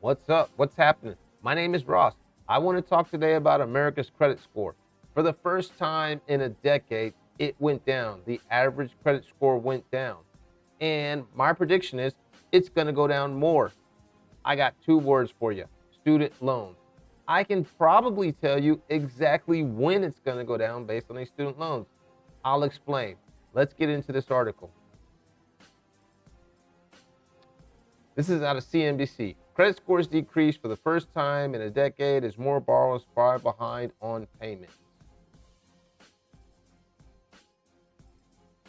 What's up? What's happening? My name is Ross. I want to talk today about America's credit score. For the first time in a decade, it went down. The average credit score went down. And my prediction is it's going to go down more. I got two words for you: student loans. I can probably tell you exactly when it's going to go down based on these student loans. I'll explain. Let's get into this article. This is out of CNBC. Credit scores decreased for the first time in a decade as more borrowers fall behind on payments.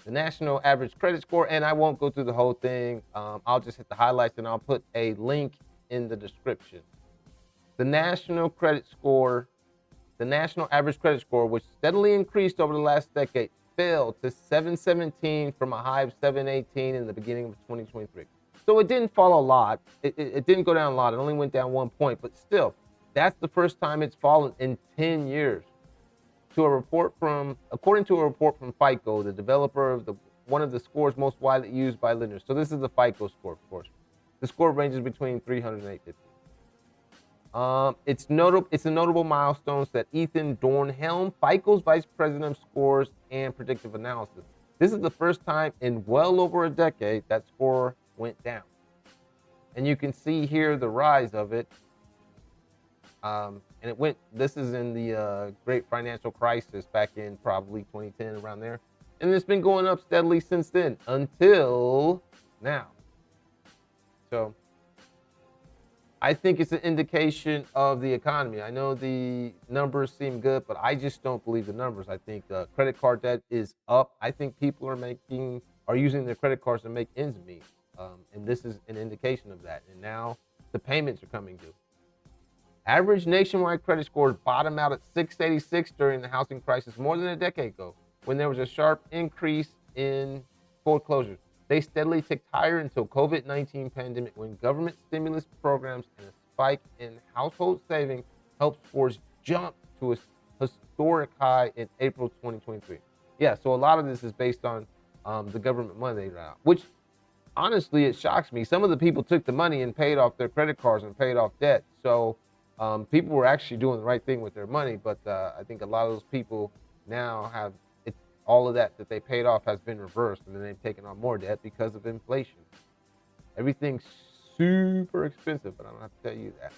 The national average credit score, and I won't go through the whole thing. I'll just hit the highlights and I'll put a link in the description. The national credit score, the national average credit score, which steadily increased over the last decade, fell to 717 from a high of 718 in the beginning of 2023. So it didn't fall a lot. It didn't go down a lot. It only went down 1 point, but still, that's the first time it's fallen in 10 years. According to a report from FICO, the developer of one of the scores most widely used by lenders. So this is the FICO score, of course. The score ranges between 300 and 850. It's a notable milestone that Ethan Dornhelm, FICO's vice president of scores and predictive analysis. This is the first time in well over a decade that score went down. And you can see here the rise of it. This is in the great financial crisis back in probably 2010, around there. And it's been going up steadily since then until now. So I think it's an indication of the economy. I know the numbers seem good, but I just don't believe the numbers. I think credit card debt is up. I think people are using their credit cards to make ends meet. And this is an indication of that. And now the payments are coming due. Average nationwide credit scores bottomed out at 686 during the housing crisis more than a decade ago, when there was a sharp increase in foreclosures. They steadily ticked higher until COVID-19 pandemic, when government stimulus programs and a spike in household savings helped scores jump to a historic high in April 2023. Yeah, so a lot of this is based on the government money they ran out, which honestly, it shocks me. Some of the people took the money and paid off their credit cards and paid off debt. So people were actually doing the right thing with their money. But I think a lot of those people now have all of that they paid off has been reversed, and then they've taken on more debt because of inflation. Everything's super expensive, but I don't have to tell you that.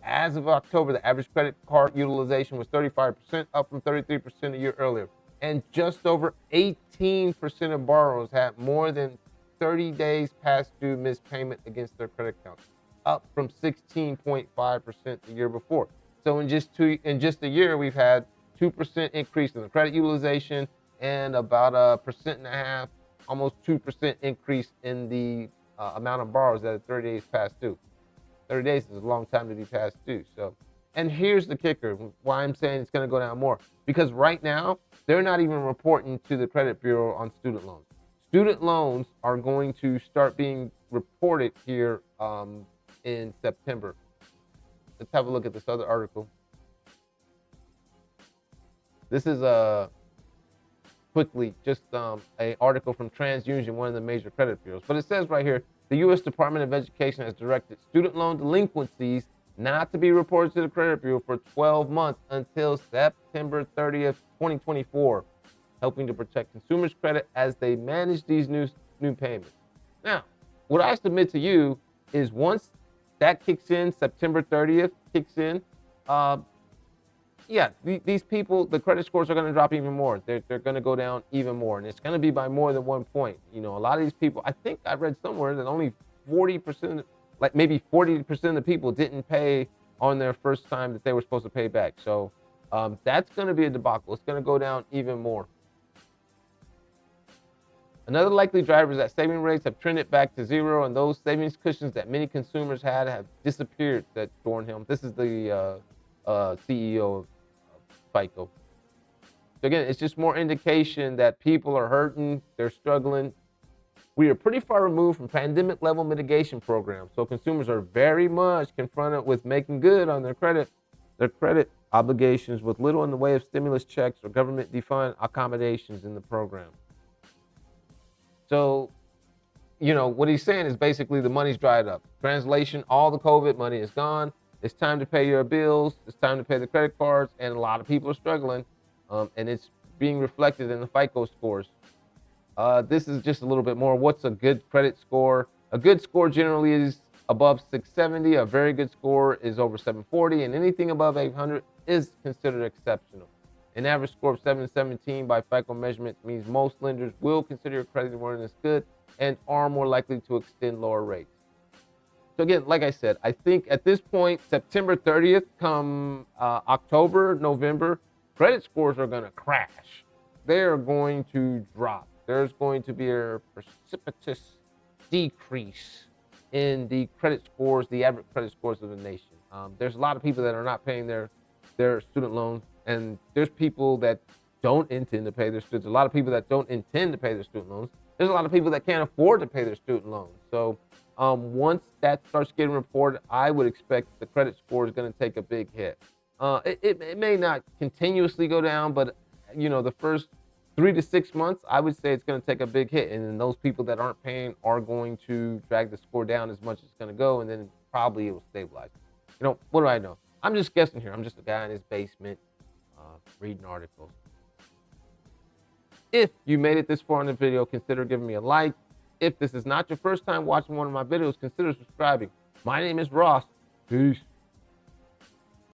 As of October, the average credit card utilization was 35%, up from 33% a year earlier. And just over 18% of borrowers had more than 30 days past due missed payment against their credit account, up from 16.5% the year before. So in just a year, we've had 2% increase in the credit utilization and about 1.5%, almost 2% increase in the amount of borrowers that are 30 days past due. 30 days is a long time to be past due. So, and here's the kicker: why I'm saying it's going to go down more, because right now they're not even reporting to the credit bureau on student loans. Student loans are going to start being reported here in September. Let's have a look at this other article. This is quickly just an article from TransUnion, one of the major credit bureaus. But it says right here, the U.S. Department of Education has directed student loan delinquencies not to be reported to the credit bureau for 12 months until September 30th, 2024. Helping to protect consumers' credit as they manage these new payments. Now, what I submit to you is once that kicks in, September 30th kicks in, these people, the credit scores are going to drop even more. They're going to go down even more, and it's going to be by more than 1 point. You know, a lot of these people, I think I read somewhere that only 40%, like maybe 40% of the people didn't pay on their first time that they were supposed to pay back. So that's going to be a debacle. It's going to go down even more. Another likely driver is that saving rates have trended back to zero, and those savings cushions that many consumers had have disappeared, said Dornhelm. This is the CEO of FICO. So again, it's just more indication that people are hurting, they're struggling. We are pretty far removed from pandemic level mitigation programs, so consumers are very much confronted with making good on their credit obligations with little in the way of stimulus checks or government-defined accommodations in the program. So what he's saying is basically the money's dried up. Translation, all the COVID money is gone. It's time to pay your bills. It's time to pay the credit cards. And a lot of people are struggling. And it's being reflected in the FICO scores. This is just a little bit more. What's a good credit score? A good score generally is above 670. A very good score is over 740. And anything above 800 is considered exceptional. An average score of 717 by FICO measurements means most lenders will consider your creditworthiness good and are more likely to extend lower rates. So again, like I said, I think at this point, September 30th, come October, November, credit scores are going to crash. They're going to drop. There's going to be a precipitous decrease in the credit scores, the average credit scores of the nation. There's a lot of people that are not paying their student loans, and there's people that don't intend to pay their students. A lot of people that don't intend to pay their student loans. There's a lot of people that can't afford to pay their student loans. So once that starts getting reported, I would expect the credit score is going to take a big hit. It may not continuously go down, but the first 3 to 6 months, I would say it's going to take a big hit. And then those people that aren't paying are going to drag the score down as much as it's going to go, and then probably it will stabilize. What do I know? I'm just guessing here. I'm just a guy in his basement reading articles. If you made it this far in the video, consider giving me a like. If this is not your first time watching one of my videos, consider subscribing. My name is Ross. Peace.